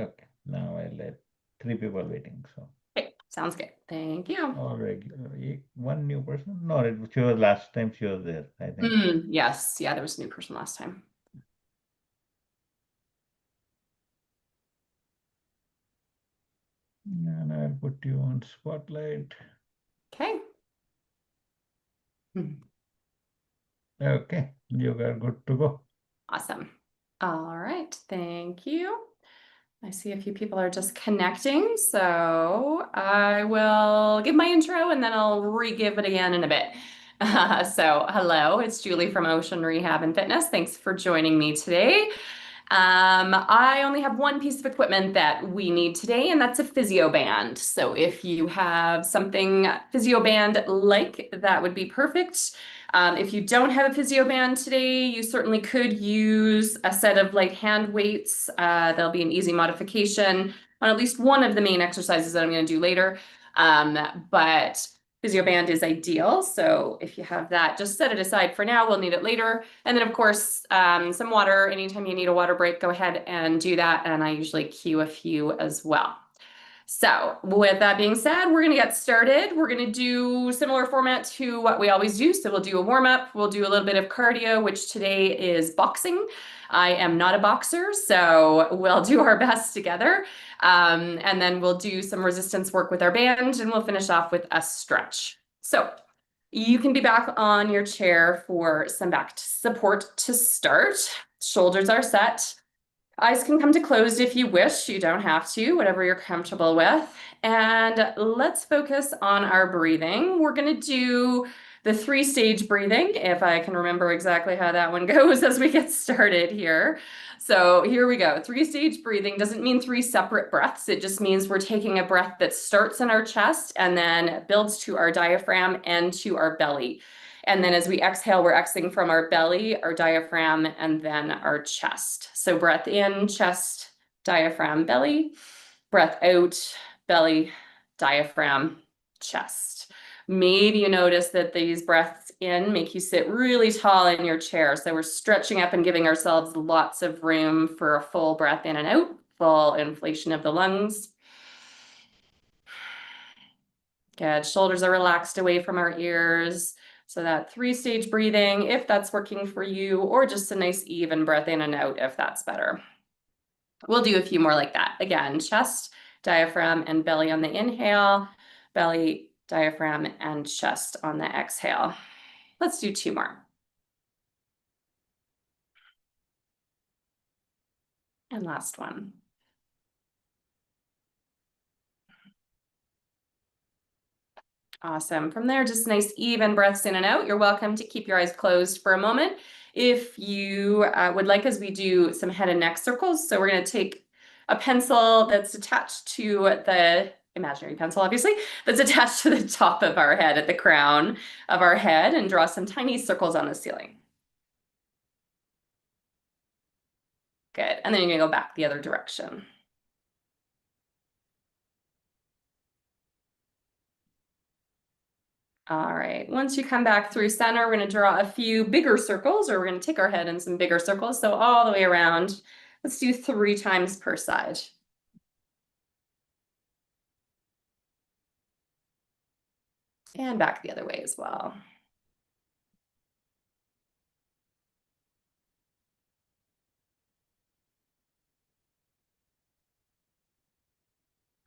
Okay, now I let 3 people waiting. So Okay, sounds good. Thank you. all regular. One new person? No, she was last time she was there, I think. Yes, yeah, there was a new person last time. And I'll put you on spotlight. Okay. Okay, you are good to go. Awesome. All right, thank you. I see a few people are just connecting, so I will give my intro and then I'll re-give it again in a bit. So hello, it's Julie from Ocean Rehab and Fitness. Thanks for joining me today. I only have one piece of equipment that we need today, and that's a physio band. So if you have something physio band like, that would be perfect. If you don't have a physio band today, you certainly could use a set of light hand weights. There'll be an easy modification on at least one of the main exercises that I'm going to do later. But physio band is ideal. So if you have that, just set it aside for now. We'll need it later. And then of course, some water. Anytime you need a water break, go ahead and do that. And I usually cue a few as well. So with that being said, we're going to get started. We're going to do similar format to what we always do. So we'll do a warm up. We'll do a little bit of cardio, which today is boxing. I am not a boxer, so we'll do our best together. And then we'll do some resistance work with our band and we'll finish off with a stretch. So you can be back on your chair for some back support to start. Shoulders are set. Eyes can come to closed if you wish. You don't have to, whatever you're comfortable with. And let's focus on our breathing. We're going to do the 3-stage breathing, if I can remember exactly how that one goes as we get started here. So here we go. 3-stage breathing doesn't mean 3 separate breaths. It just means we're taking a breath that starts in our chest and then builds to our diaphragm and to our belly. And then as we exhale, we're exhaling from our belly, our diaphragm, and then our chest. So breath in, chest, diaphragm, belly. Breath out, belly, diaphragm, chest. Maybe you notice that these breaths in make you sit really tall in your chair. So we're stretching up and giving ourselves lots of room for a full breath in and out, full inflation of the lungs. Good. Shoulders are relaxed away from our ears. So that 3-stage breathing, if that's working for you, or just a nice even breath in and out, if that's better. We'll do a few more like that. Again, chest, diaphragm, and belly on the inhale, belly, diaphragm, and chest on the exhale. Let's do 2 more. And last one. Awesome. From there, just nice even breaths in and out. You're welcome to keep your eyes closed for a moment. If you would like, as we do some head and neck circles. So we're going to take a pencil that's attached to the imaginary pencil, obviously, that's attached to the top of our head at the crown of our head and draw some tiny circles on the ceiling. Good. And then you're going to go back the other direction. All right, once you come back through center, we're going to draw a few bigger circles, or we're going to take our head in some bigger circles. So all the way around, let's do 3 times per side. And back the other way as well.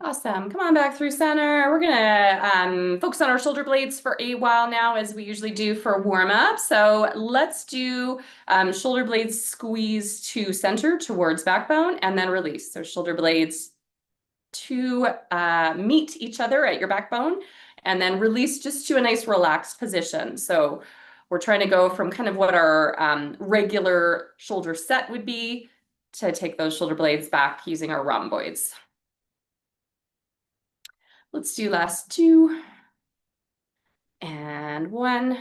Awesome. Come on back through center. We're gonna focus on our shoulder blades for a while now, as we usually do for warm up. So let's do shoulder blades squeeze to center towards backbone and then release. So shoulder blades to meet each other at your backbone and then release just to a nice relaxed position. So we're trying to go from kind of what our regular shoulder set would be to take those shoulder blades back using our rhomboids. Let's do last 2 and 1.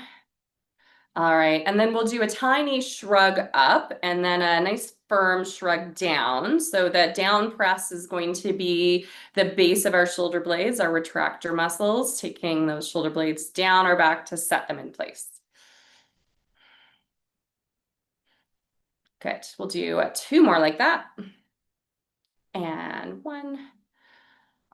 All right, and then we'll do a tiny shrug up and then a nice firm shrug down. So that down press is going to be the base of our shoulder blades, our retractor muscles, taking those shoulder blades down our back to set them in place. Good, we'll do 2 more like that. And one.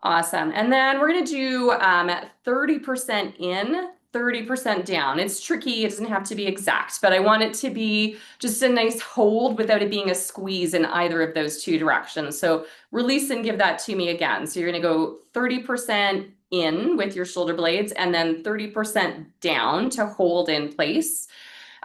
Awesome. And then we're going to do 30% in, 30% down. It's tricky. It doesn't have to be exact, but I want it to be just a nice hold without it being a squeeze in either of those two directions. So release and give that to me again. So you're going to go 30% in with your shoulder blades and then 30% down to hold in place.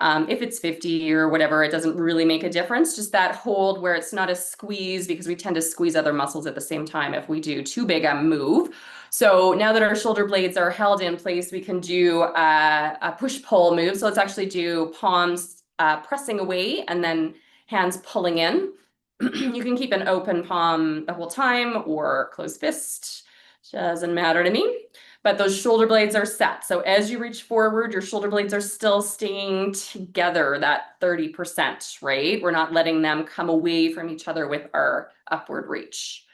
If it's 50 or whatever, it doesn't really make a difference. Just that hold where it's not a squeeze, because we tend to squeeze other muscles at the same time if we do too big a move. So now that our shoulder blades are held in place, we can do a push-pull move. So let's actually do palms pressing away and then hands pulling in. You can keep an open palm the whole time or closed fist. Doesn't matter to me. But those shoulder blades are set. So as you reach forward, your shoulder blades are still staying together, that 30%, right? We're not letting them come away from each other with our upward reach.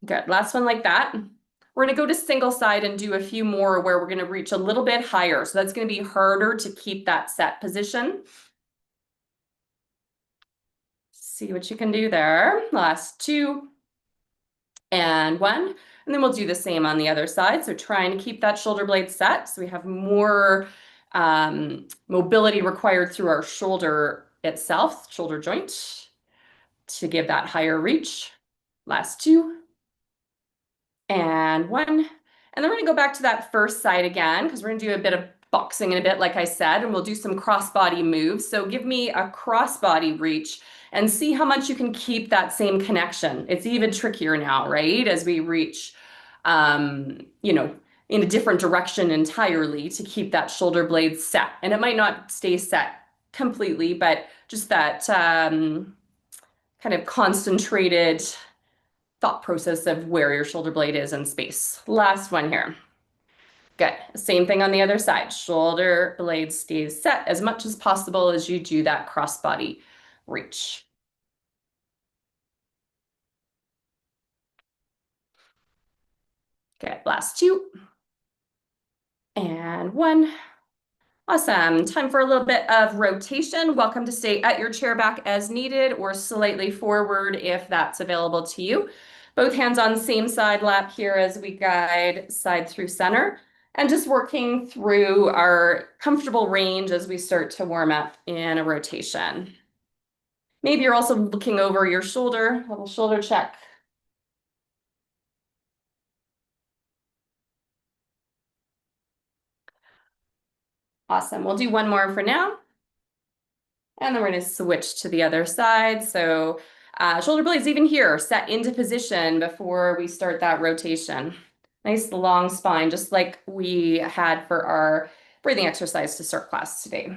Good, last one like that. We're gonna go to single side and do a few more where we're gonna reach a little bit higher. So that's gonna be harder to keep that set position. See what you can do there. Last two. And one. And then we'll do the same on the other side. So trying to keep that shoulder blade set so we have more mobility required through our shoulder itself, shoulder joint, to give that higher reach. Last two. And one. And then we're going to go back to that first side again, because we're going to do a bit of boxing in a bit, like I said, and we'll do some crossbody moves. So give me a crossbody reach and see how much you can keep that same connection. It's even trickier now, right? As we reach, you know, in a different direction entirely to keep that shoulder blade set. And it might not stay set completely, but just that kind of concentrated thought process of where your shoulder blade is in space. Last one here. Good. Same thing on the other side. Shoulder blade stays set as much as possible as you do that crossbody reach. Good. Last two. And one. Awesome. Time for a little bit of rotation. Welcome to stay at your chair back as needed or slightly forward if that's available to you. Both hands on same side lap here as we guide side through center. And just working through our comfortable range as we start to warm up in a rotation. Maybe you're also looking over your shoulder, a little shoulder check. Awesome. We'll do one more for now. And then we're going to switch to the other side. So shoulder blades even here, set into position before we start that rotation. Nice long spine, just like we had for our breathing exercise to start class today.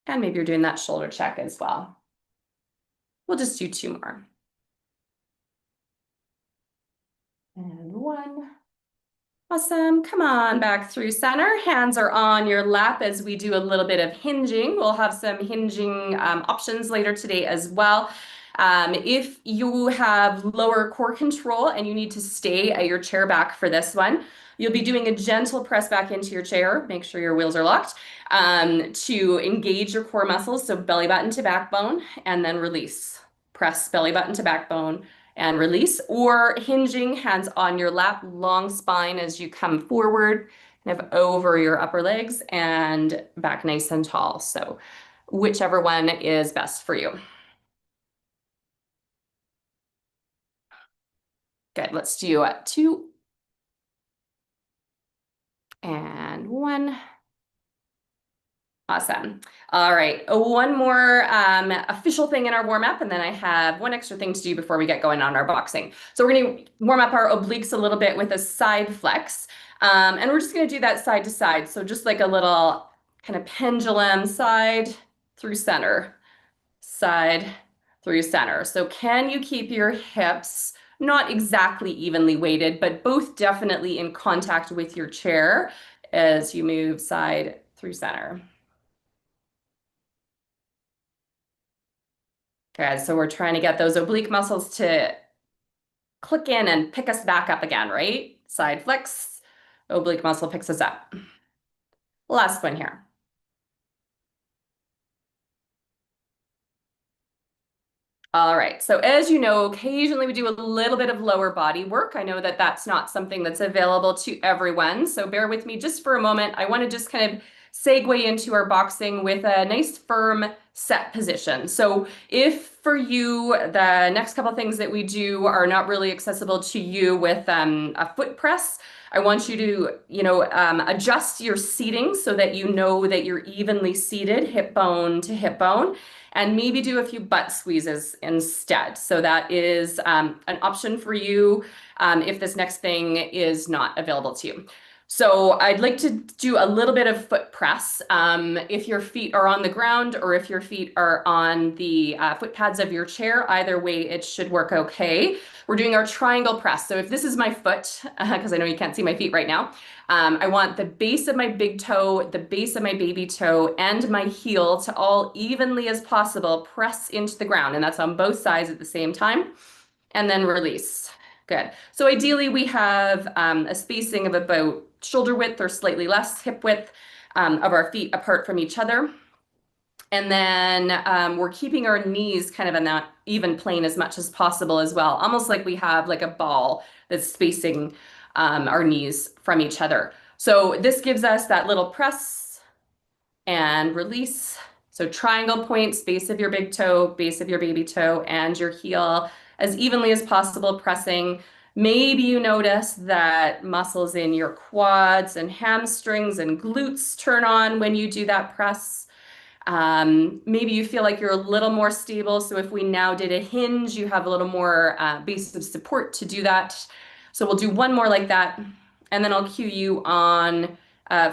And maybe you're doing that shoulder check as well. We'll just do two more. And one. Awesome. Come on back through center. Hands are on your lap as we do a little bit of hinging. We'll have some hinging options later today as well. If you have lower core control and you need to stay at your chair back for this one, you'll be doing a gentle press back into your chair. Make sure your wheels are locked to engage your core muscles. So belly button to backbone and then release. Press belly button to backbone and release, or hinging, hands on your lap, long spine as you come forward, kind of over your upper legs and back nice and tall. So whichever one is best for you. Good, let's do two and one. Awesome. All right, one more official thing in our warm-up, and then I have one extra thing to do before we get going on our boxing. So we're going to warm up our obliques a little bit with a side flex, and we're just going to do that side to side. So just like a little kind of pendulum, side through center, side through center. So can you keep your hips not exactly evenly weighted, but both definitely in contact with your chair as you move side through center? Good, so we're trying to get those oblique muscles to click in and pick us back up again, right? Side flex, oblique muscle picks us up. Last one here. All right. So as you know, occasionally we do a little bit of lower body work. I know that that's not something that's available to everyone. So bear with me just for a moment. I want to just kind of segue into our boxing with a nice firm set position. So if for you, the next couple things that we do are not really accessible to you with a foot press, I want you to, adjust your seating so that you know that you're evenly seated, hip bone to hip bone, and maybe do a few butt squeezes instead. So that is an option for you if this next thing is not available to you. So I'd like to do a little bit of foot press. If your feet are on the ground or if your feet are on the foot pads of your chair, either way, it should work okay. We're doing our triangle press. So if this is my foot, because I know you can't see my feet right now, I want the base of my big toe, the base of my baby toe, and my heel to all evenly as possible press into the ground. And that's on both sides at the same time. And then release. Good. So ideally we have a spacing of about shoulder width or slightly less hip width of our feet apart from each other. And then we're keeping our knees kind of in that even plane as much as possible as well, almost like we have like a ball that's spacing our knees from each other. So this gives us that little press and release. So triangle points, base of your big toe, base of your baby toe, and your heel as evenly as possible pressing. Maybe you notice that muscles in your quads and hamstrings and glutes turn on when you do that press. Maybe you feel like you're a little more stable. So if we now did a hinge, you have a little more base of support to do that. So we'll do one more like that. And then I'll cue you on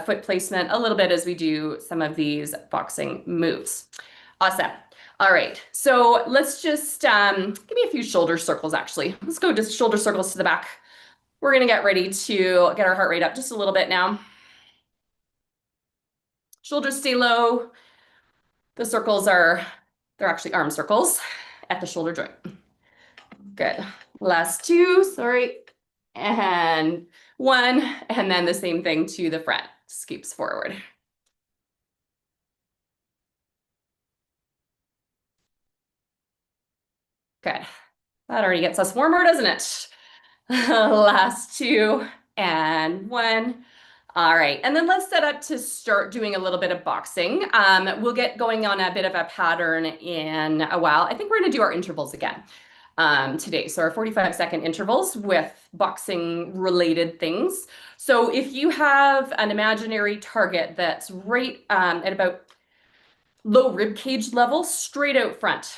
foot placement a little bit as we do some of these boxing moves. Awesome. All right. So let's just give me a few shoulder circles, actually. Let's go just shoulder circles to the back. We're going to get ready to get our heart rate up just a little bit now. Shoulders stay low. The circles they're actually arm circles at the shoulder joint. Good. Last two, sorry. And one, and then the same thing to the front. Scoops forward. Good. That already gets us warmer, doesn't it? Last two and one. All right, and then let's set up to start doing a little bit of boxing. We'll get going on a bit of a pattern in a while. I think we're gonna do our intervals again today. So our 45-second intervals with boxing related things. So if you have an imaginary target that's right at about low rib cage level, straight out front.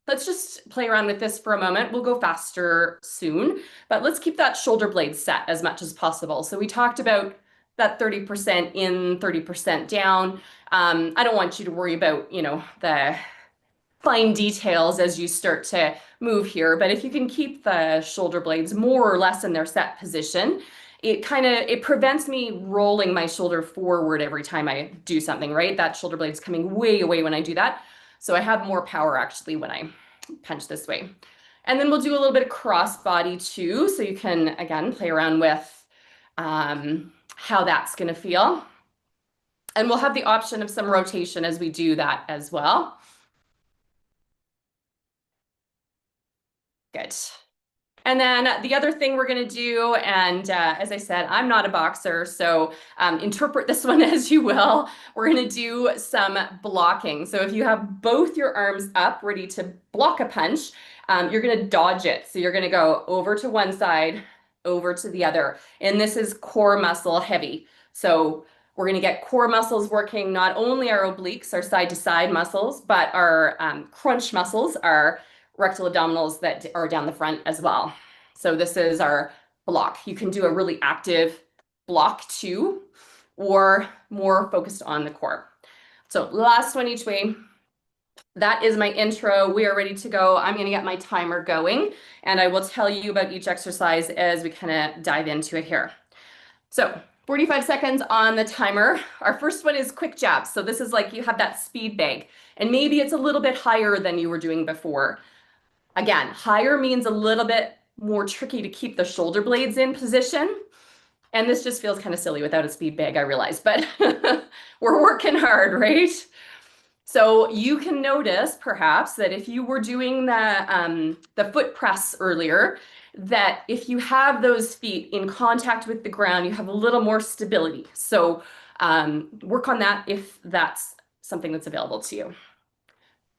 Let's just play around with this for a moment. We'll go faster soon, but let's keep that shoulder blade set as much as possible. So we talked about that 30% in, 30% down. I don't want you to worry about, the fine details as you start to move here, but if you can keep the shoulder blades more or less in their set position, it prevents me rolling my shoulder forward every time I do something, right? That shoulder blade's coming way away when I do that. So I have more power actually when I punch this way. And then we'll do a little bit of cross body too. So you can, again, play around with how that's gonna feel. And we'll have the option of some rotation as we do that as well. Good. And then the other thing we're going to do, and as I said, I'm not a boxer, so interpret this one as you will. We're going to do some blocking. So if you have both your arms up, ready to block a punch, you're going to dodge it. So you're going to go over to one side, over to the other. And this is core muscle heavy. So we're going to get core muscles working, not only our obliques, our side to side muscles, but our crunch muscles, our rectal abdominals that are down the front as well. So this is our block. You can do a really active block too, or more focused on the core. So last one each way. That is my intro. We are ready to go. I'm going to get my timer going, and I will tell you about each exercise as we kind of dive into it here. So 45 seconds on the timer. Our first one is quick jabs. So this is like you have that speed bag, and maybe it's a little bit higher than you were doing before. Again, higher means a little bit more tricky to keep the shoulder blades in position. And this just feels kind of silly without a speed bag, I realize, but we're working hard, right? So you can notice perhaps that if you were doing the foot press earlier, that if you have those feet in contact with the ground, you have a little more stability. So work on that if that's something that's available to you.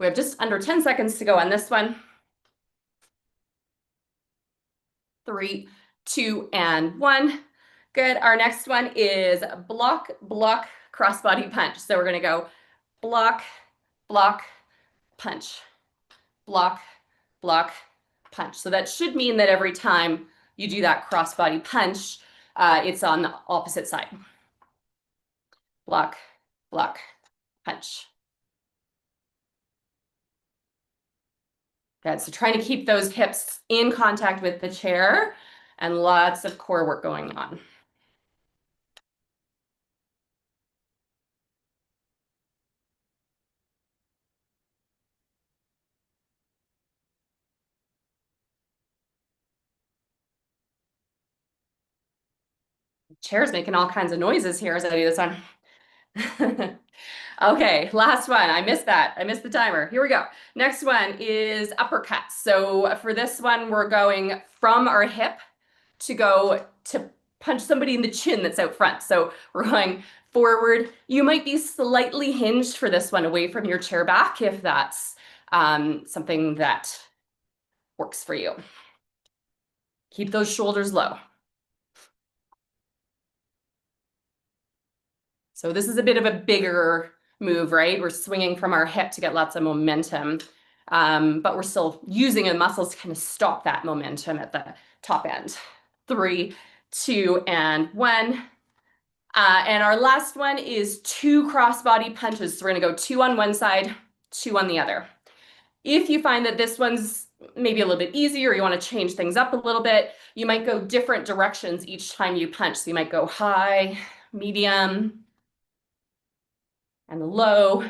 We have just under 10 seconds to go on this one. 3, 2, and 1. Good. Our next one is block, block, crossbody punch. So we're going to go block, block, punch, block, block, punch. So that should mean that every time you do that crossbody punch, it's on the opposite side. Block, block, punch. Good. So trying to keep those hips in contact with the chair and lots of core work going on. Chair's making all kinds of noises here as I do this one. Okay, last one. I missed that. I missed the timer. Here we go. Next one is uppercut. So for this one, we're going from our hip to go to punch somebody in the chin that's out front. So we're going forward. You might be slightly hinged for this one away from your chair back if that's something that works for you. Keep those shoulders low. So this is a bit of a bigger move, right? We're swinging from our hip to get lots of momentum, but we're still using the muscles to kind of stop that momentum at the top end. 3, 2, and 1. And our last one is 2 crossbody punches. So we're going to go 2 on one side, 2 on the other. If you find that this one's maybe a little bit easier, or you want to change things up a little bit, you might go different directions each time you punch. So you might go high, medium, and low.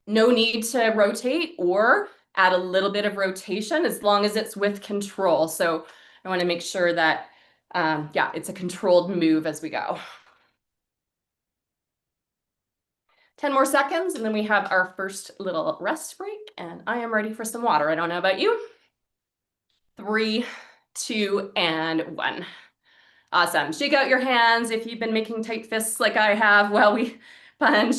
No need to rotate or add a little bit of rotation as long as it's with control. So I want to make sure that, yeah, it's a controlled move as we go. 10 more seconds, and then we have our first little rest break, and I am ready for some water. I don't know about you. 3, 2, and 1. Awesome. Shake out your hands if you've been making tight fists like I have while we punch.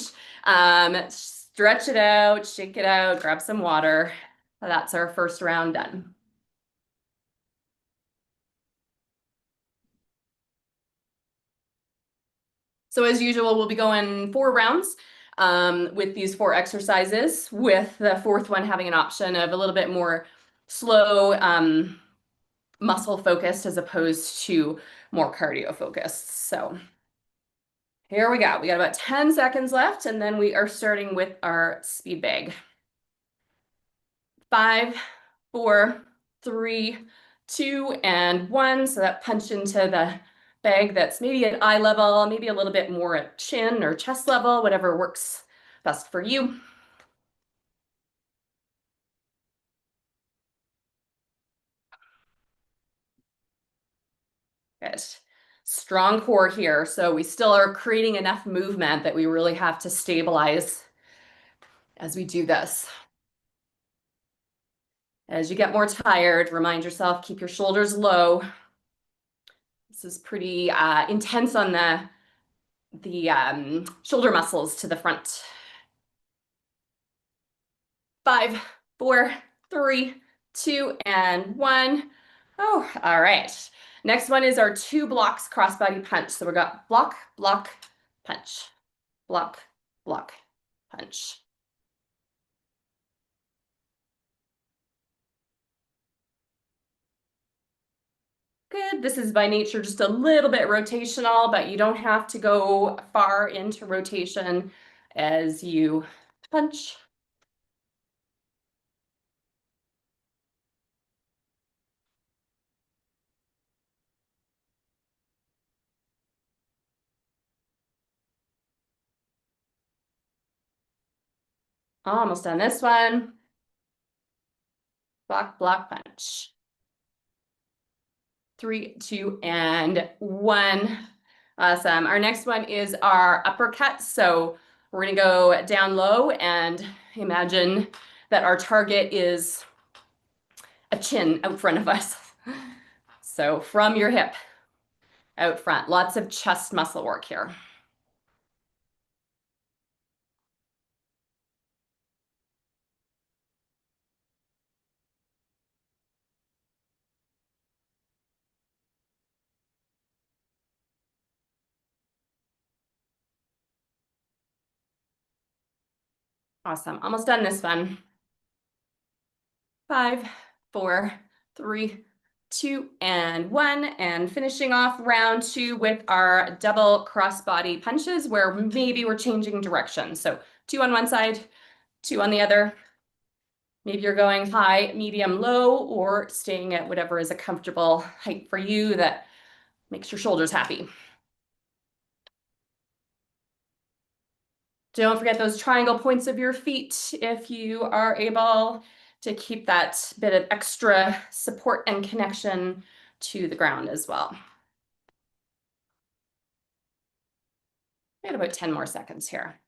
Stretch it out, shake it out, grab some water. That's our first round done. So as usual, we'll be going 4 rounds with these 4 exercises, with the 4th one having an option of a little bit more slow, muscle focused as opposed to more cardio focused. So here we go. We got about 10 seconds left, and then we are starting with our speed bag. 5, 4, 3, 2, and 1. So that punch into the bag that's maybe at eye level, maybe a little bit more at chin or chest level, whatever works best for you. Good. Strong core here. So we still are creating enough movement that we really have to stabilize as we do this. As you get more tired, remind yourself, keep your shoulders low. This is pretty intense on the shoulder muscles to the front. 5, 4, 3, 2, and 1. Oh, all right. Next one is our 2 blocks crossbody punch. So we've got block, block, punch, block, block, punch. Good. This is by nature just a little bit rotational, but you don't have to go far into rotation as you punch. Almost done this one. Block, block, punch. 3, 2, and 1. Awesome. Our next one is our uppercut. So We're gonna go down low and imagine that our target is a chin out front of us. So from your hip out front, lots of chest muscle work here. Awesome. Almost done this one. 5, 4, 3, 2, and 1. And finishing off round 2 with our double crossbody punches where maybe we're changing direction. So 2 on one side, 2 on the other. Maybe you're going high, medium, low, or staying at whatever is a comfortable height for you that makes your shoulders happy. Don't forget those triangle points of your feet if you are able to keep that bit of extra support and connection to the ground as well. We got about 10 more seconds here.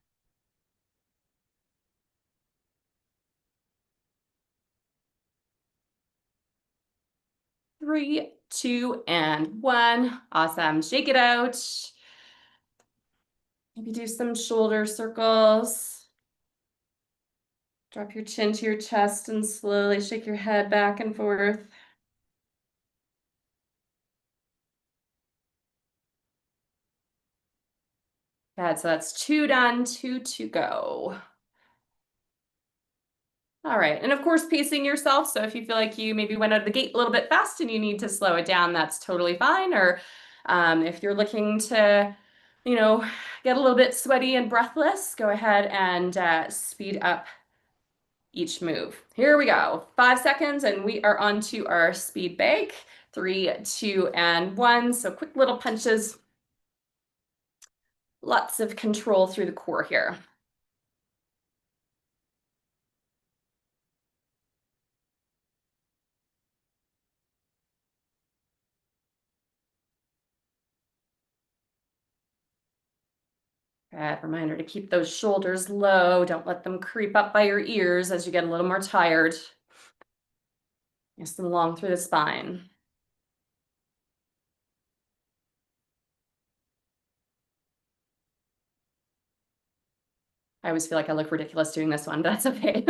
3, 2, and 1. Awesome. Shake it out. Maybe do some shoulder circles. Drop your chin to your chest and slowly shake your head back and forth. Good, so that's 2 done, 2 to go. All right, and of course, pacing yourself. So if you feel like you maybe went out of the gate a little bit fast and you need to slow it down, that's totally fine. Or if you're looking to, you know, get a little bit sweaty and breathless, go ahead and speed up each move. Here we go. 5 seconds, and we are on to our speed bake. 3, 2, and 1. So quick little punches. Lots of control through the core here. Good. Reminder to keep those shoulders low. Don't let them creep up by your ears as you get a little more tired. Nice and long through the spine. I always feel like I look ridiculous doing this one, but that's okay.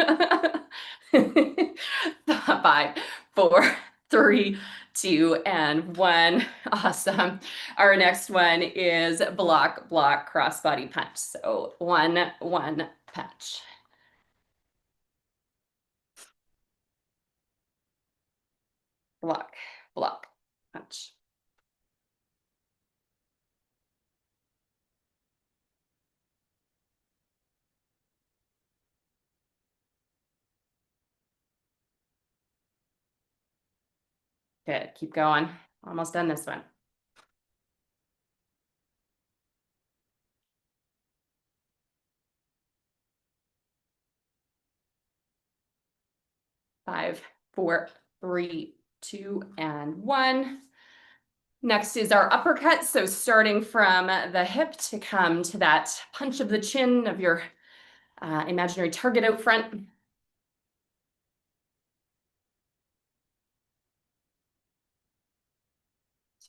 5, 4, 3, 2, and 1. Awesome. Our next one is block, block, crossbody punch. So 1, 1 punch. Block, block, punch. Good. Keep going. Almost done this one. 5, 4, 3, 2, and 1. Next is our uppercut. So starting from the hip to come to that punch of the chin of your imaginary target out front.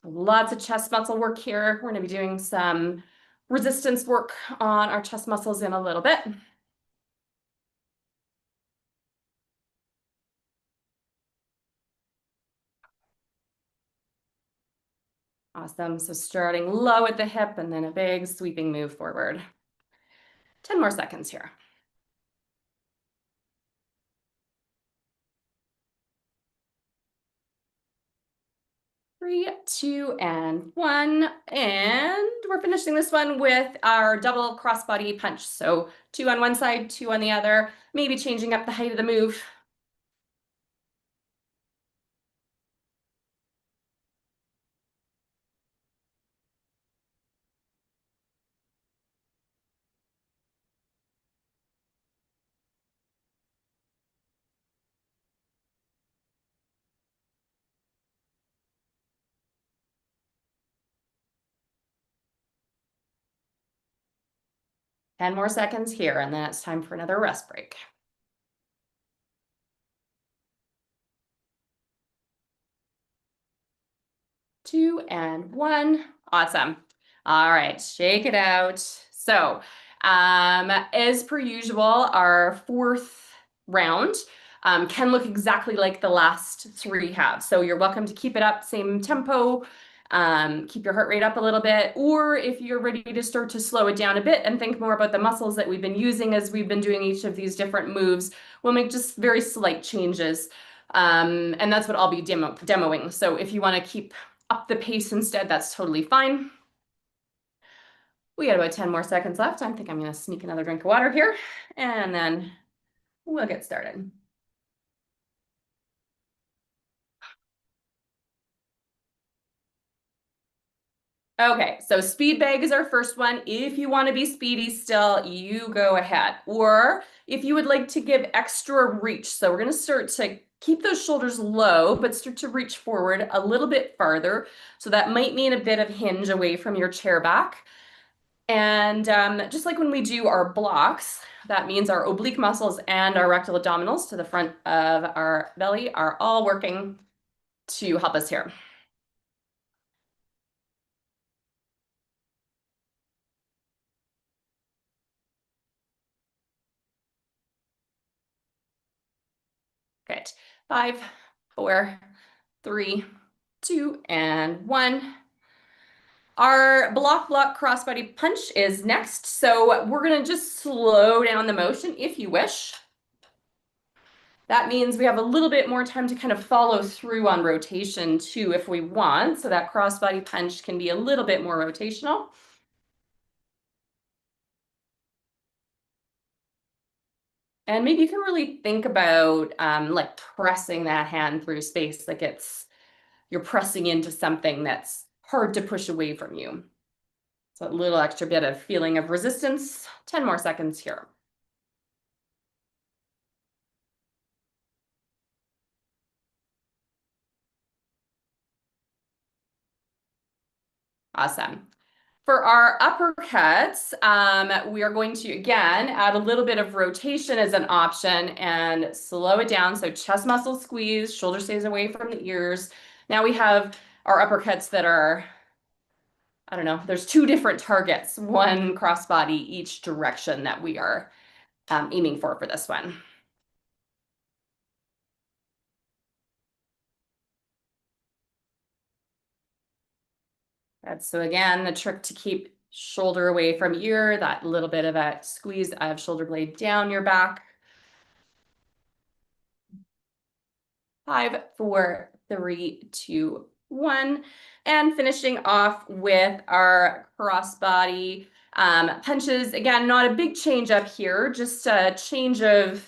So lots of chest muscle work here. We're going to be doing some resistance work on our chest muscles in a little bit. Awesome. So starting low at the hip and then a big sweeping move forward. 10 more seconds here. 3, 2, and 1. And we're finishing this one with our double crossbody punch. So 2 on one side, 2 on the other, maybe changing up the height of the move. 10 more seconds here, and then it's time for another rest break. 2 and 1. Awesome. All right, shake it out. So, as per usual, our fourth round can look exactly like the last three have. So you're welcome to keep it up, same tempo, keep your heart rate up a little bit, or if you're ready to start to slow it down a bit and think more about the muscles that we've been using as we've been doing each of these different moves, we'll make just very slight changes. And that's what I'll be demoing. So if you want to keep up the pace instead, that's totally fine. We got about 10 more seconds left. I think I'm going to sneak another drink of water here, and then we'll get started. Okay, so speed bag is our first one. If you want to be speedy still, you go ahead. Or if you would like to give extra reach, so we're going to start to keep those shoulders low, but start to reach forward a little bit farther. So that might mean a bit of hinge away from your chair back. And just like when we do our blocks, that means our oblique muscles and our rectal abdominals to the front of our belly are all working to help us here. Good. 5, 4, 3, 2, and 1. Our block crossbody punch is next. So we're going to just slow down the motion if you wish. That means we have a little bit more time to kind of follow through on rotation too if we want. So that crossbody punch can be a little bit more rotational. And maybe you can really think about like pressing that hand through space, like you're pressing into something that's hard to push away from you. So a little extra bit of feeling of resistance. 10 more seconds here. Awesome. For our uppercuts, we are going to, again, add a little bit of rotation as an option and slow it down. So chest muscle squeeze, shoulder stays away from the ears. Now we have our uppercuts that are, I don't know, there's two different targets, one crossbody each direction that we are aiming for this one. So again, the trick to keep shoulder away from ear, that little bit of a squeeze of shoulder blade down your back. 5, 4, 3, 2, 1. And finishing off with our crossbody punches. Again, not a big change up here, just a change of,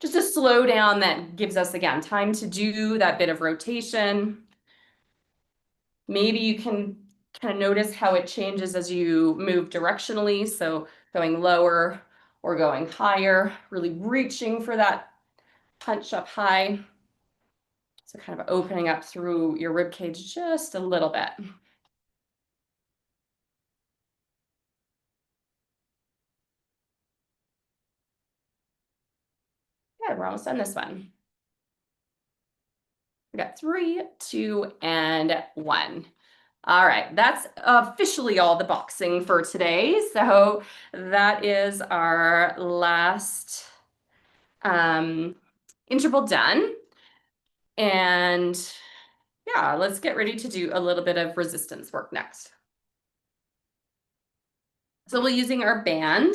just a slow down that gives us, again, time to do that bit of rotation. Maybe you can kind of notice how it changes as you move directionally. So going lower or going higher, really reaching for that punch up high. So kind of opening up through your rib cage just a little bit. Good, we're almost done this one. We got 3, 2, and 1. All right, that's officially all the boxing for today. So that is our last interval done. And yeah, let's get ready to do a little bit of resistance work next. So we're using our band.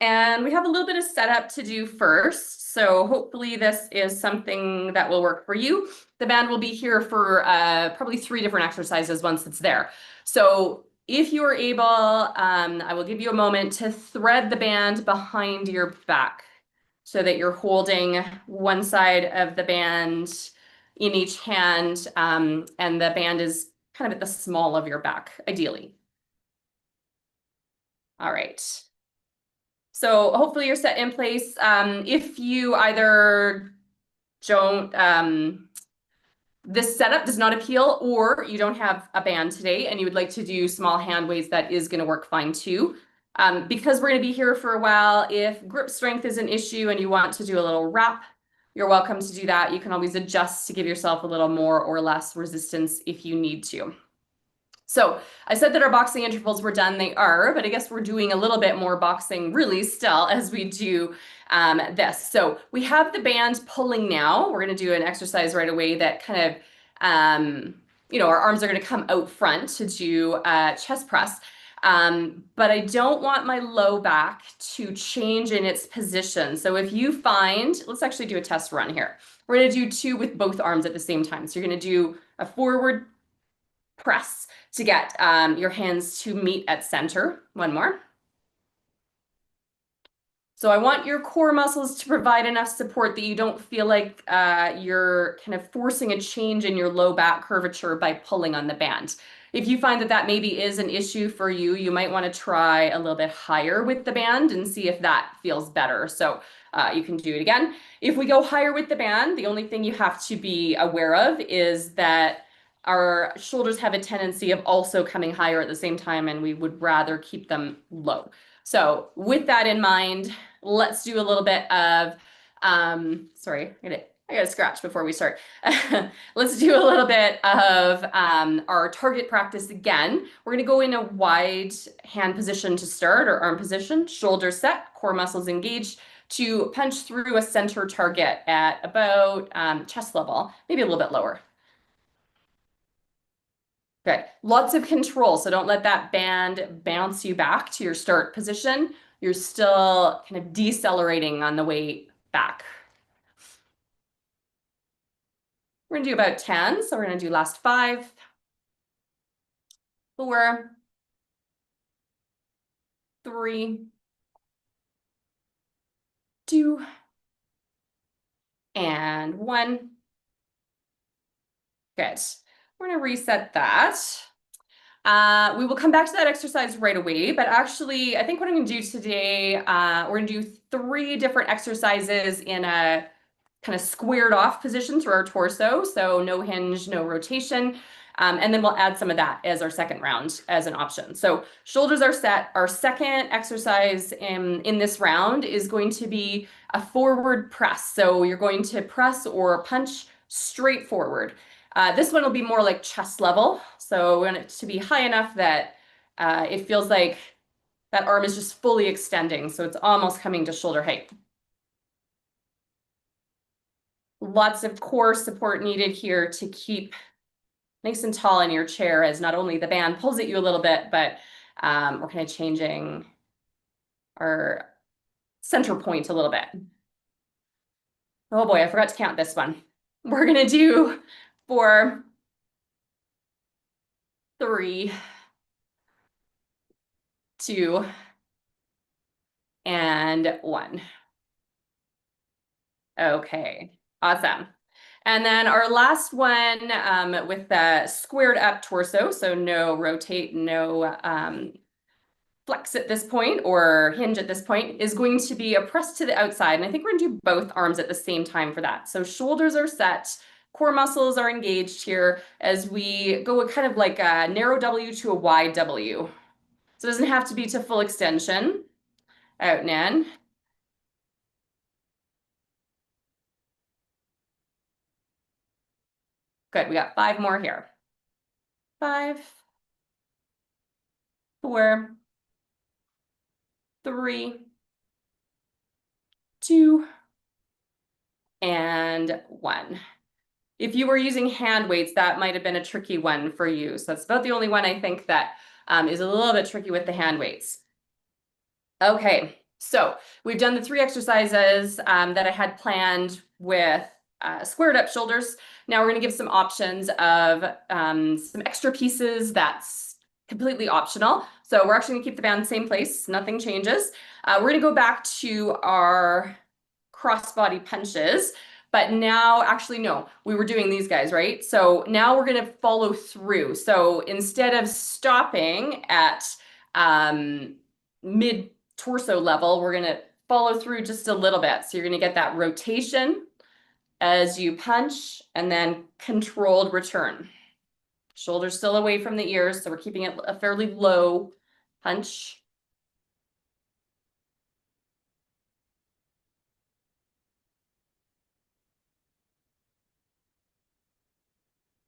And we have a little bit of setup to do first. So hopefully this is something that will work for you. The band will be here for probably 3 different exercises once it's there. So if you are able, I will give you a moment to thread the band behind your back so that you're holding one side of the band in each hand, and the band is kind of at the small of your back, ideally. All right. So hopefully you're set in place. If you either don't this setup does not appeal, or you don't have a band today and you would like to do small hand weights, that is going to work fine too. Because we're going to be here for a while, if grip strength is an issue and you want to do a little wrap, you're welcome to do that. You can always adjust to give yourself a little more or less resistance if you need to. So I said that our boxing intervals were done. They are, but I guess we're doing a little bit more boxing really still as we do this. So we have the band pulling now. We're going to do an exercise right away that kind of, our arms are going to come out front to do a chest press. But I don't want my low back to change in its position. So if you find, let's actually do a test run here. We're going to do 2 with both arms at the same time. So you're going to do a forward press to get your hands to meet at center. One more. So I want your core muscles to provide enough support that you don't feel like you're kind of forcing a change in your low back curvature by pulling on the band. If you find that that maybe is an issue for you, you might want to try a little bit higher with the band and see if that feels better. So you can do it again. If we go higher with the band, the only thing you have to be aware of is that our shoulders have a tendency of also coming higher at the same time, and we would rather keep them low. So with that in mind, let's do a little bit of, sorry, I got to scratch before we start. Let's do a little bit of our target practice again. We're going to go in a wide hand position to start, or arm position, shoulders set, core muscles engaged, to punch through a center target at about chest level, maybe a little bit lower. Good. Lots of control. So don't let that band bounce you back to your start position. You're still kind of decelerating on the way back. We're going to do about 10. So we're going to do last 5, 4, 3, 2, and 1. Good. We're going to reset that. We will come back to that exercise right away, but actually, I think what I'm going to do today, we're going to do 3 different exercises in a kind of squared off position through our torso. So no hinge, no rotation. And then we'll add some of that as our second round as an option. So shoulders are set. Our second exercise in this round is going to be a forward press. So you're going to press or punch straight forward. This one will be more like chest level. So we want it to be high enough that it feels like that arm is just fully extending. So it's almost coming to shoulder height. Lots of core support needed here to keep nice and tall in your chair, as not only the band pulls at you a little bit, but we're kind of changing our center point a little bit. Oh boy, I forgot to count this one. We're going to do 4, 3, 2, and 1. Okay, awesome. And then our last one with the squared up torso, so no rotate, no flex at this point or hinge at this point, is going to be a press to the outside. And I think we're going to do both arms at the same time for that. So shoulders are set, core muscles are engaged here as we go kind of like a narrow W to a wide W. So it doesn't have to be to full extension. Out and in. Good, we got 5 more here. 5, 4, 3, 2, and 1. If you were using hand weights, that might have been a tricky one for you. So that's about the only one I think that is a little bit tricky with the hand weights. Okay, so we've done the 3 exercises that I had planned with squared up shoulders. Now we're going to give some options of some extra pieces that's completely optional. So we're actually going to keep the band same place. Nothing changes. We're going to go back to our crossbody punches. But now, actually, no, we were doing these guys, right? So now we're going to follow through. So instead of stopping at mid torso level, we're going to follow through just a little bit. So you're going to get that rotation as you punch and then controlled return. Shoulders still away from the ears, so we're keeping it a fairly low punch.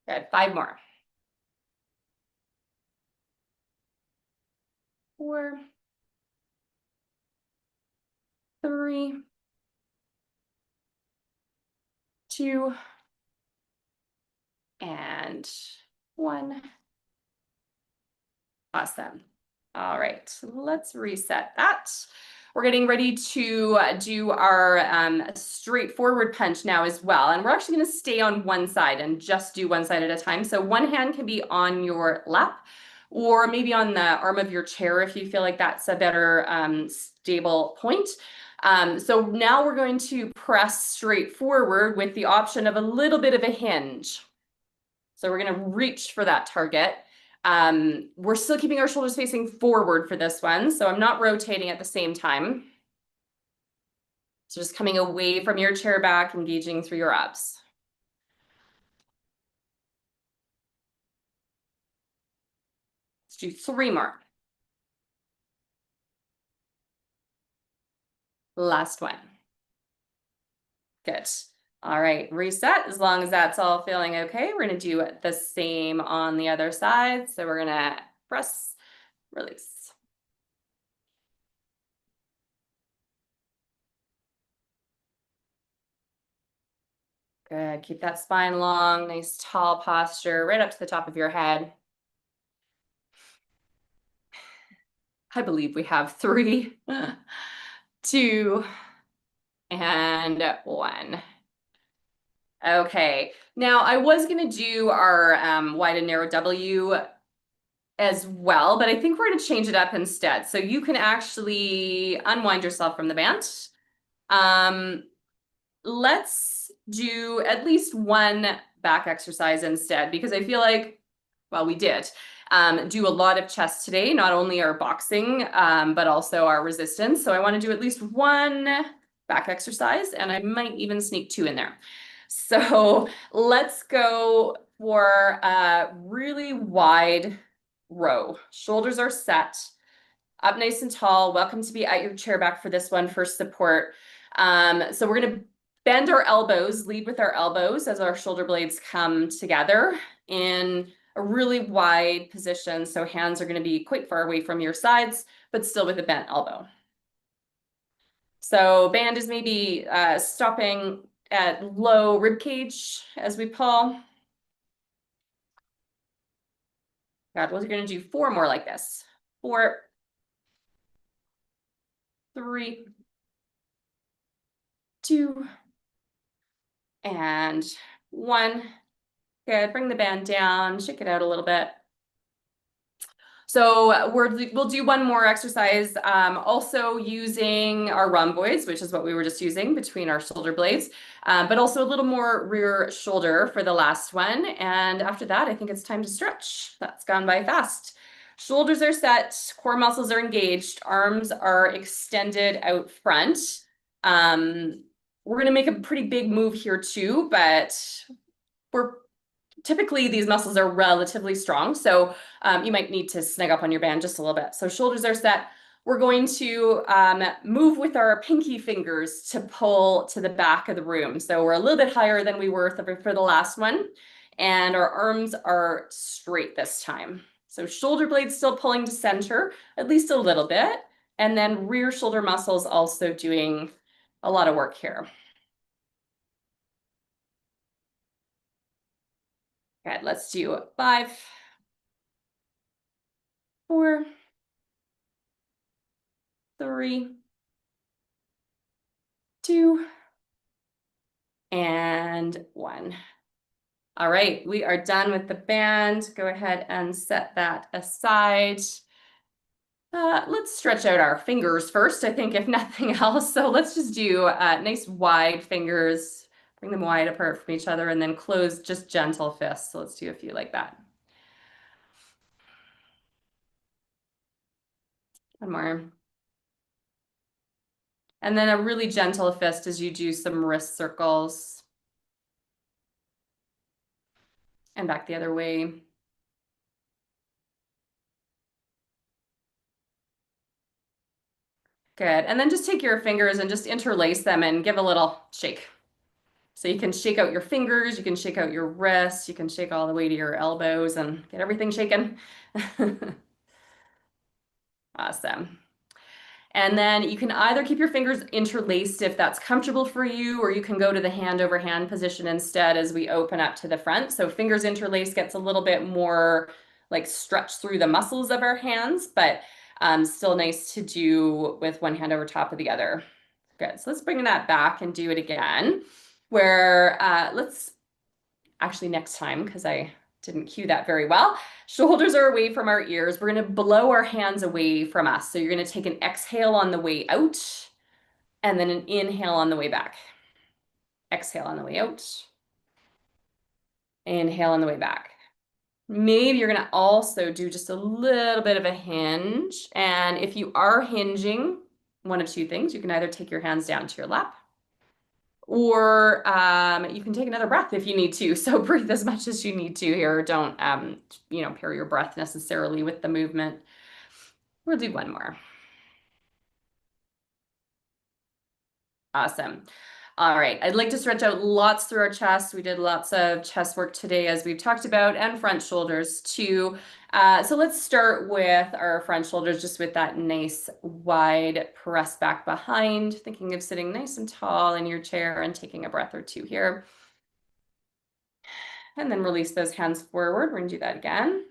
Good, 5 more. 4, 3, 2, and 1. Awesome. All right, let's reset that. We're getting ready to do our straightforward punch now as well. And we're actually going to stay on one side and just do one side at a time. So one hand can be on your lap or maybe on the arm of your chair if you feel like that's a better stable point. So now we're going to press straight forward with the option of a little bit of a hinge. So we're going to reach for that target. We're still keeping our shoulders facing forward for this one, so I'm not rotating at the same time. So just coming away from your chair back, engaging through your abs. Let's do 3 more. Last one. Good. All right, reset. As long as that's all feeling okay, we're gonna do the same on the other side. So we're gonna press, release. Good, keep that spine long, nice tall posture, right up to the top of your head. I believe we have 3, 2, and 1. Okay, now I was gonna do our wide and narrow W as well, but I think we're gonna change it up instead. So you can actually unwind yourself from the band. Um, let's do at least one back exercise instead, because I feel like, well, we did do a lot of chest today, not only our boxing, but also our resistance. So I want to do at least one back exercise, and I might even sneak 2 in there. So let's go for a really wide row. Shoulders are set, up nice and tall. Welcome to be at your chair back for this one for support. So we're going to bend our elbows, lead with our elbows as our shoulder blades come together in a really wide position. So hands are going to be quite far away from your sides, but still with a bent elbow. So band is maybe stopping at low rib cage as we pull. God, we're going to do 4 more like this. 4, 3, 2, and 1. Good. Bring the band down, shake it out a little bit. So we'll do one more exercise, also using our rhomboids, which is what we were just using between our shoulder blades, but also a little more rear shoulder for the last one. And after that, I think it's time to stretch. That's gone by fast. Shoulders are set, core muscles are engaged, arms are extended out front. We're going to make a pretty big move here too, but we're typically these muscles are relatively strong, so you might need to snug up on your band just a little bit. So shoulders are set. We're going to move with our pinky fingers to pull to the back of the room. So we're a little bit higher than we were for the last one, and our arms are straight this time. So shoulder blades still pulling to center, at least a little bit, and then rear shoulder muscles also doing a lot of work here. Good, let's do 5, 4, 3, 2, and 1. All right, we are done with the band. Go ahead and set that aside. Let's stretch out our fingers first, I think, if nothing else. So let's just do nice wide fingers, bring them wide apart from each other, and then close just gentle fists. So let's do a few like that. One more. And then a really gentle fist as you do some wrist circles. and back the other way. Good. And then just take your fingers and just interlace them and give a little shake. So you can shake out your fingers, you can shake out your wrists, you can shake all the way to your elbows and get everything shaken. Awesome. And then you can either keep your fingers interlaced if that's comfortable for you, or you can go to the hand over hand position instead as we open up to the front. So fingers interlaced gets a little bit more like stretch through the muscles of our hands, but still nice to do with one hand over top of the other. Good. So let's bring that back and do it again. Where let's actually next time, because I didn't cue that very well. Shoulders are away from our ears. We're going to blow our hands away from us. So you're going to take an exhale on the way out and then an inhale on the way back. Exhale on the way out. Inhale on the way back. Maybe you're going to also do just a little bit of a hinge. And if you are hinging, one of two things, you can either take your hands down to your lap, or you can take another breath if you need to. So breathe as much as you need to here. Don't, pair your breath necessarily with the movement. We'll do one more. Awesome. All right, I'd like to stretch out lots through our chest. We did lots of chest work today, as we've talked about, and front shoulders too. So let's start with our front shoulders, just with that nice wide press back behind, thinking of sitting nice and tall in your chair and taking a breath or two here. And then release those hands forward. We're going to do that again.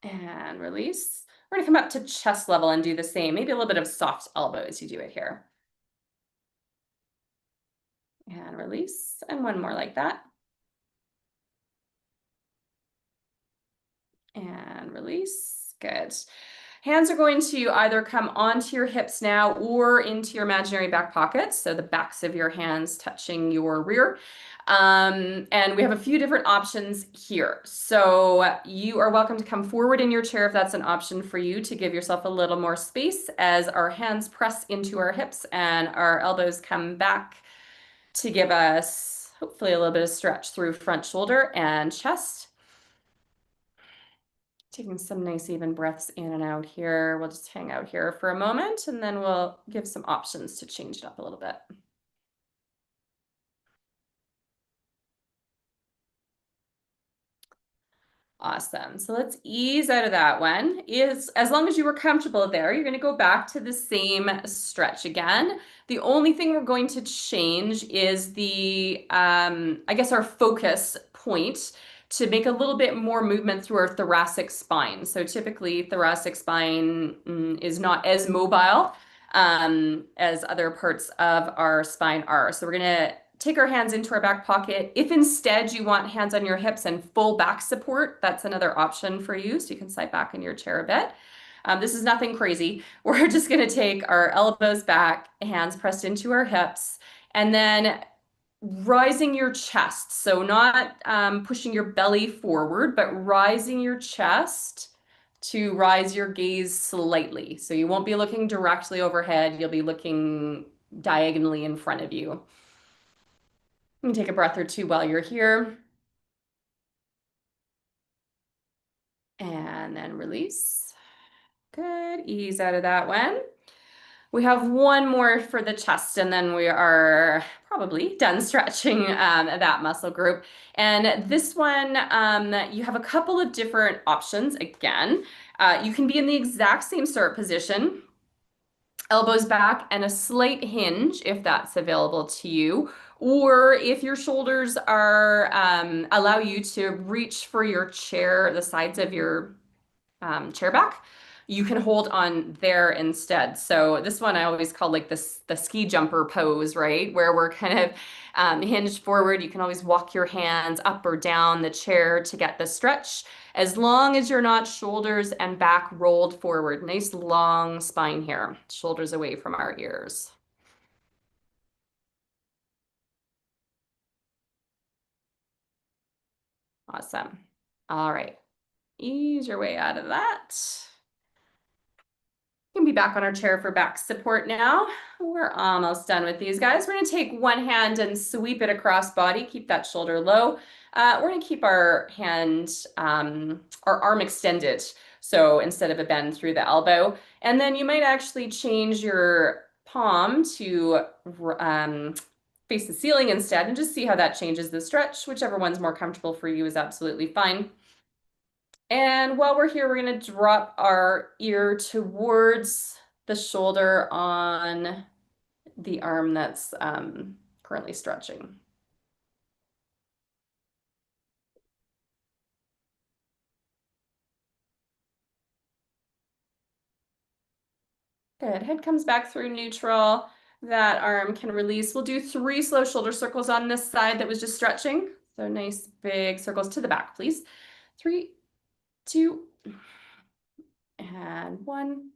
And release. We're going to come up to chest level and do the same. Maybe a little bit of soft elbow as you do it here. And release. And one more like that. And release. Good. Hands are going to either come onto your hips now or into your imaginary back pockets. So the backs of your hands touching your rear. And we have a few different options here. So you are welcome to come forward in your chair if that's an option for you, to give yourself a little more space as our hands press into our hips and our elbows come back to give us hopefully a little bit of stretch through front shoulder and chest. Taking some nice even breaths in and out here. We'll just hang out here for a moment and then we'll give some options to change it up a little bit. Awesome. So let's ease out of that one. As long as you were comfortable there, you're going to go back to the same stretch again. The only thing we're going to change is our focus point, to make a little bit more movement through our thoracic spine. So typically thoracic spine is not as mobile as other parts of our spine are. So we're going to take our hands into our back pocket. If instead you want hands on your hips and full back support, that's another option for you. So you can slide back in your chair a bit. This is nothing crazy. We're just going to take our elbows back, hands pressed into our hips, and then rising your chest. So not pushing your belly forward, but rising your chest to rise your gaze slightly. So you won't be looking directly overhead. You'll be looking diagonally in front of you. You can take a breath or two while you're here. And then release. Good. Ease out of that one. We have one more for the chest, and then we are probably done stretching that muscle group. And this one, you have a couple of different options. Again, you can be in the exact same start position, elbows back and a slight hinge if that's available to you. Or if your shoulders are allow you to reach for your chair, the sides of your chair back, you can hold on there instead. So this one I always call like this the ski jumper pose, right? Where we're kind of hinged forward. You can always walk your hands up or down the chair to get the stretch, as long as you're not shoulders and back rolled forward. Nice long spine here, shoulders away from our ears. Awesome. All right. Ease your way out of that. Can be back on our chair for back support now. We're almost done with these guys. We're gonna take one hand and sweep it across body, keep that shoulder low. We're gonna keep our our arm extended. So instead of a bend through the elbow, and then you might actually change your palm to face the ceiling instead and just see how that changes the stretch. Whichever one's more comfortable for you is absolutely fine. And while we're here, we're going to drop our ear towards the shoulder on the arm that's currently stretching. Good. Head comes back through neutral. That arm can release. We'll do 3 slow shoulder circles on this side that was just stretching. So nice big circles to the back, please. 3, 2, and 1.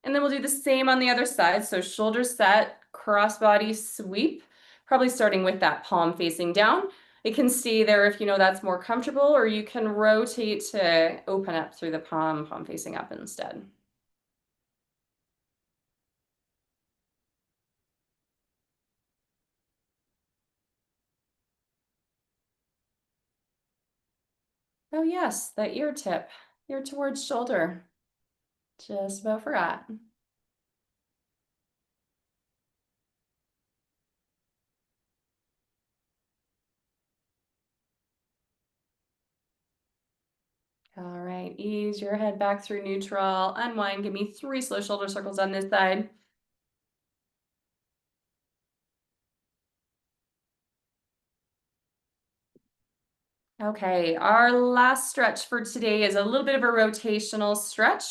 And then we'll do the same on the other side. So shoulder set, crossbody sweep, probably starting with that palm facing down. It can stay there if you know that's more comfortable, or you can rotate to open up through the palm facing up instead. Oh yes, the ear tip, ear towards shoulder. Just about forgot. All right, ease your head back through neutral, unwind, give me 3 slow shoulder circles on this side. Okay, our last stretch for today is a little bit of a rotational stretch.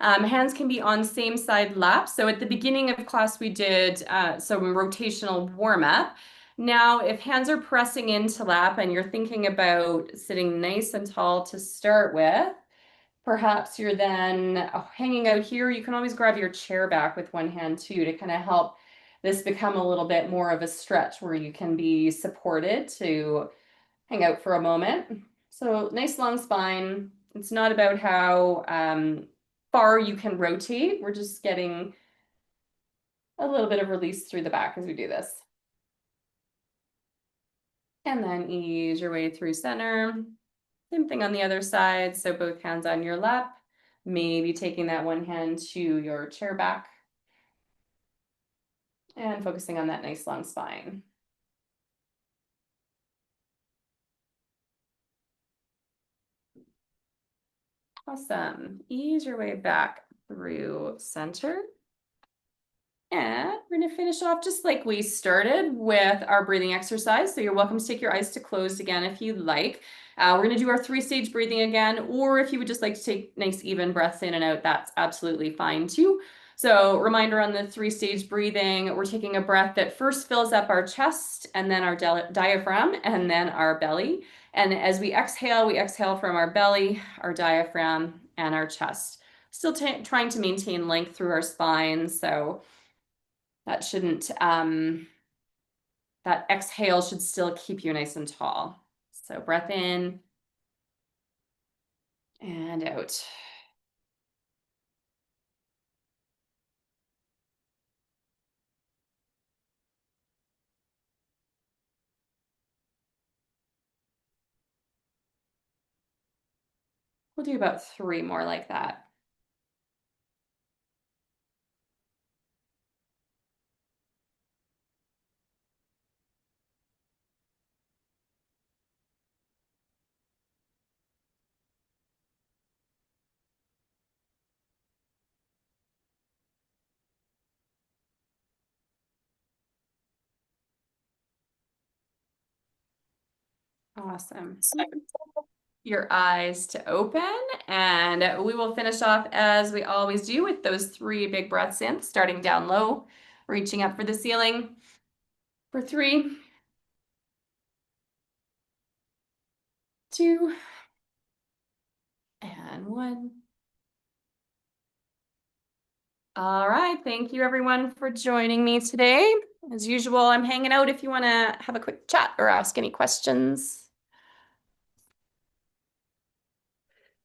Hands can be on same side lap. So at the beginning of class, we did some rotational warm up. Now, if hands are pressing into lap and you're thinking about sitting nice and tall to start with, perhaps you're then hanging out here. You can always grab your chair back with one hand too to kind of help this become a little bit more of a stretch where you can be supported to hang out for a moment. So nice long spine. It's not about how far you can rotate. We're just getting a little bit of release through the back as we do this. And then ease your way through center. Same thing on the other side. So both hands on your lap, maybe taking that one hand to your chair back and focusing on that nice long spine. Awesome. Ease your way back through center. And we're going to finish off just like we started with our breathing exercise. So you're welcome to take your eyes to closed again if you'd like. We're going to do our 3-stage breathing again, or if you would just like to take nice even breaths in and out, that's absolutely fine too. So reminder on the 3-stage breathing, we're taking a breath that first fills up our chest and then our diaphragm and then our belly. And as we exhale from our belly, our diaphragm, and our chest. Still trying to maintain length through our spine. So that shouldn't, that exhale should still keep you nice and tall. So breath in and out. We'll do about 3 more like that. Awesome. Your eyes to open, and we will finish off as we always do with those 3 big breaths in, starting down low, reaching up for the ceiling for 3, 2, and 1. All right, thank you everyone for joining me today. As usual, I'm hanging out if you want to have a quick chat or ask any questions.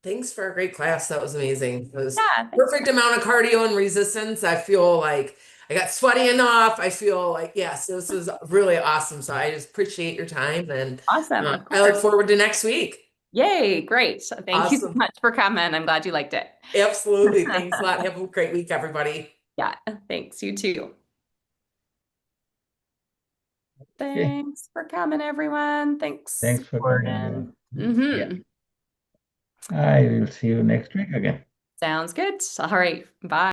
Thanks for a great class. That was amazing. It was Yeah, thanks. perfect amount of cardio and resistance. I feel like I got sweaty enough. I feel like, yes, this was really awesome. So I just appreciate your time and Awesome. Of I look course. forward to next week. Yay, great. Thank you so Awesome. much for coming. I'm glad you liked it. Absolutely. Thanks a lot. Have a great week, everybody. Yeah, thanks. You too. Okay. Thanks for coming, everyone. Thanks, Thanks for coming, everyone. Gordon. Yeah. Mm-hmm. I will see you next week again. Sounds good. All right. Bye.